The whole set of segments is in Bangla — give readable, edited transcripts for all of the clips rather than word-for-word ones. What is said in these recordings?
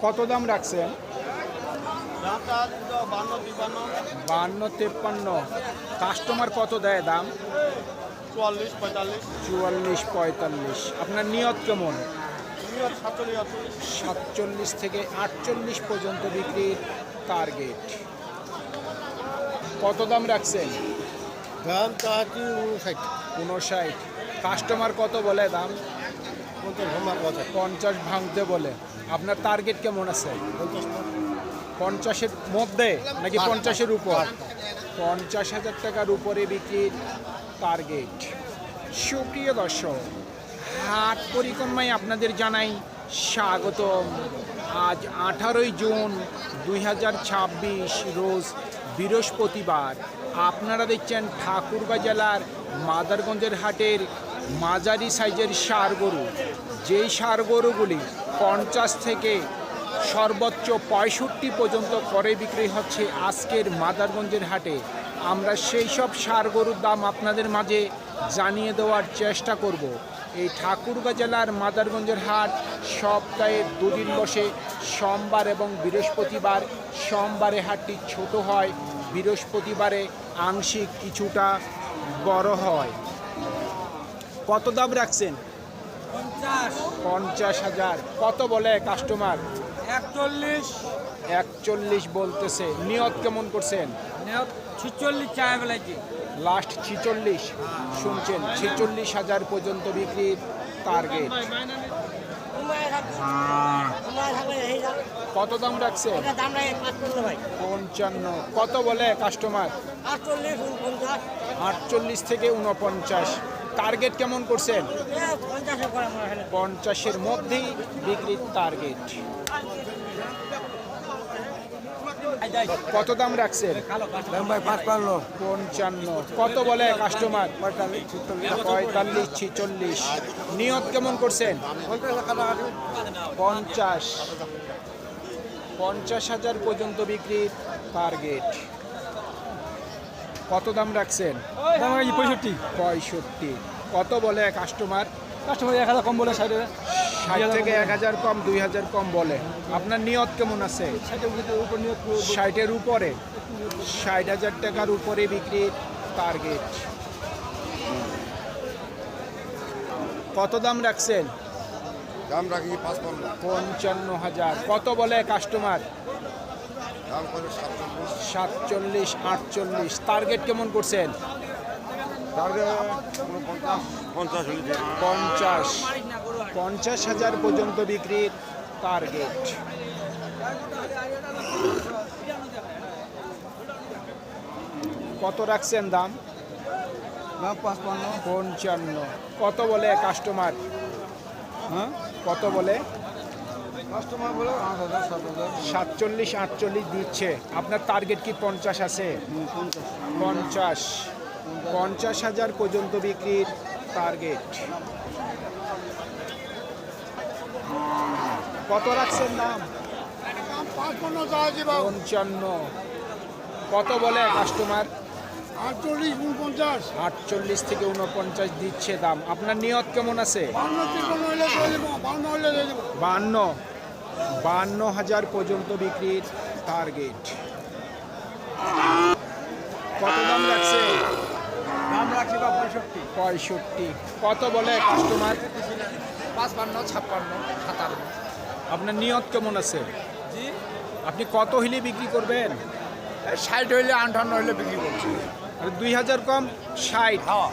কত দাম রাখছেন? দামটা 52-53। কাস্টমার কত দেয় দাম? 44-45। 44-45। আপনার নিয়ত কেমন? 47-48। 47 থেকে 48 পর্যন্ত বিক্রির টার্গেট। কত দাম রাখছেন? দাম চাচ্ছি 59। 59। কাস্টমার কত বলে দাম? 50 ভাঙতে বলে। আপনার টার্গেট কেমন আছে? 50-এর মধ্যে নাকি 50-এর উপর? 50,000 টাকার উপরে বিক্রির টার্গেট। সুপ্রিয় দর্শক, হাট পরিক্রমায় আপনাদের জানাই স্বাগতম। আজ 18 জুন 2026 রোজ বৃহস্পতিবার। আপনারা দেখছেন ঠাকুরগাঁ জেলার মাদারগঞ্জের হাটের মাঝারি সাইজের ষাঁড় গরু। যেই ষাঁড় গরুগুলি 50 থেকে সর্বোচ্চ 65 পর্যন্ত করে বিক্রি হচ্ছে আজকের মাদারগঞ্জের হাটে। আমরা সেই সব ষাঁড় গরুর দাম আপনাদের মাঝে জানিয়ে দেওয়ার চেষ্টা করব। এই ঠাকুরগাঁ জেলার মাদারগঞ্জের হাট সপ্তাহে দুদিন বসে, সোমবার এবং বৃহস্পতিবার। সোমবারে হাটটি ছোট হয়, বৃহস্পতিবারে আংশিক কিছুটা বড় হয়। কত দাম রাখছেন? 50,000। কত বলে কাস্টমার? 41 বলতেছে। নিয়ত কেমন করছেন? 46 চায় বলেছি। লাস্ট 46 শুনছেন। 46,000 পর্যন্ত বিক্রির টার্গেট। কত দাম রাখছেন? 55। কত বলে কাস্টমার? 48 থেকে 49। টার্গেট কেমন করছেন? 50-এর মধ্যেই বিক্রির টার্গেট। কত দাম রাখছেন? 55। কত বলে কাস্টমার? 45-46। নিয়ত কেমন করছেন? 50,000 পর্যন্ত বিক্রির টার্গেট। কত দাম রাখছেন? 65। কত বলে কাস্টমার? 1000 কম বলে 60 থেকে 1000 কম, 2000 কম বলে। আপনার নিয়ত কেমন আছে? 60-এর উপরে। 60,000 টাকার উপরে বিক্রির টার্গেট। কত দাম রাখছেন? দাম রাখি 55। 55,000। কত বলে কাস্টমার? দাম করে 47। 47-48। টার্গেট কেমন করছেন? 50,000 পর্যন্ত বিক্রির টার্গেট। কত রাখছেন দাম? 55। কত বলে কাস্টমার? হ্যাঁ, কত বলে? কাস্টমার বলে 47-48 দিচ্ছে। আপনার টার্গেট কি 50 আছে? 50,000 পর্যন্ত বিক্রির টার্গেট। কত রাখছেন দাম? 55। কত বলে কাস্টমার? 48 থেকে 49 দিচ্ছে দাম। আপনার নিয়ত কেমন আছে? 52,000 পর্যন্ত বিক্রির টার্গেট। কত দাম রাখছে? দাম রাখছি 65। কত বলে কাস্টমার? 55, 56, 57। আপনার নিয়ত কেমন আছে? জি, আপনি কত হইলে বিক্রি করবেন? 60 হইলে 58 হইলে বিক্রি করছি। 2000 কম 60। হ্যাঁ,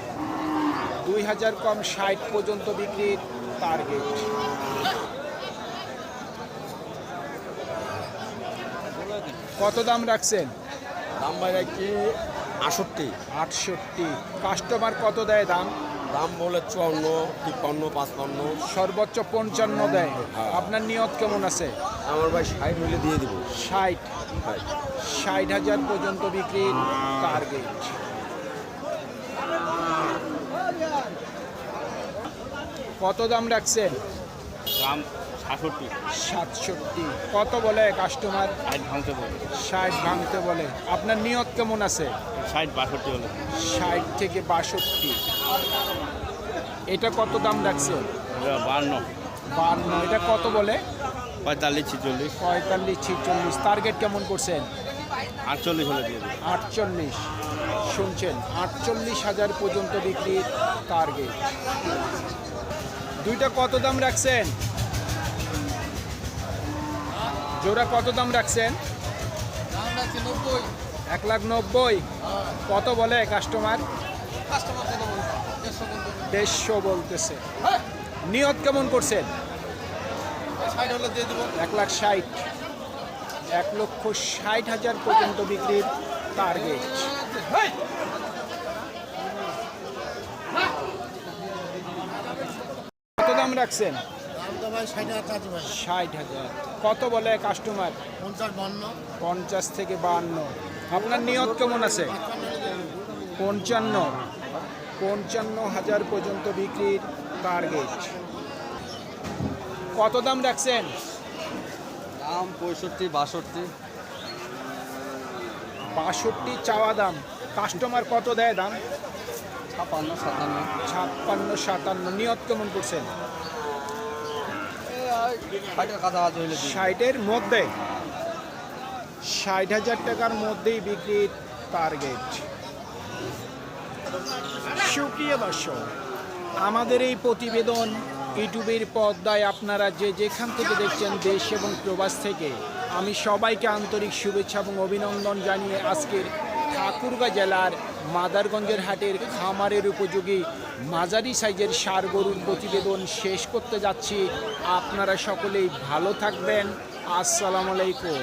2000 কম 60 পর্যন্ত বিক্রির টার্গেট। কত দাম রাখছেন? দাম ভাই রাখছি 68। 68। কাস্টমার কত দেয় দাম? দাম বলে 54, 53, 55। সর্বোচ্চ 55 দেয়। আপনার নিয়ত কেমন আছে? আমার ভাই 60 হইলে দিয়ে দিব। 60। 60,000 পর্যন্ত বিক্রির টার্গেট। কত দাম রাখছেন? দাম 67, 67। কত বলে কাস্টমার? 60 ভাঙতে বলে। 60 ভাঙতে বলে। আপনার নিয়ত কেমন আছে? 60, 62 হলে। 60 থেকে 62। এটা কত দাম রাখছে? 52, 52। এটা কত বলে? 45 46 টার্গেট কেমন করছেন? 48 হলে দিয়ে দেবো। 48। শুনছেন, 48,000 পর্যন্ত বিক্রির টার্গেট। দুইটা কত দাম রাখছেন? জোড়া কত দাম রাখছেন? 1,90,000। কত বলে কাস্টমার? 150 বলতেছে। নিয়ত কেমন করছেন? 1,60,000। 1,60,000 পর্যন্ত বিক্রির টার্গেট। কত দাম রাখছেন? 60,000। কত বলে কাস্টমার? 50 থেকে 52। আপনার নিয়ত কেমন আছে? 55,000 পর্যন্ত বিক্রির টার্গেট। কত দাম রাখছেন? দাম 65, 62 চাওয়া দাম। কাস্টমার কত দেয় দাম? 56, 57। 56, 57। নিয়ত কেমন করছেন? 60 কাছাকাছি হইলে 60-এর মধ্যে। 60,000 টাকার মধ্যেই বিক্রির টার্গেট। সুপ্রিয় দর্শক, আমাদের এই প্রতিবেদন ইউটিউবের পর্দায় আপনারা যে যেখান থেকে দেখছেন, দেশ এবং প্রবাস থেকে, আমি সবাইকে আন্তরিক শুভেচ্ছা এবং অভিনন্দন জানিয়ে আজকের ঠাকুরগাঁ জেলার মাদারগঞ্জের হাটের খামারের উপযোগী মাঝারি সাইজের ষাঁড় গরুর প্রতিবেদন শেষ করতে যাচ্ছি। আপনারা সকলেই ভালো থাকবেন। আসসালামু আলাইকুম।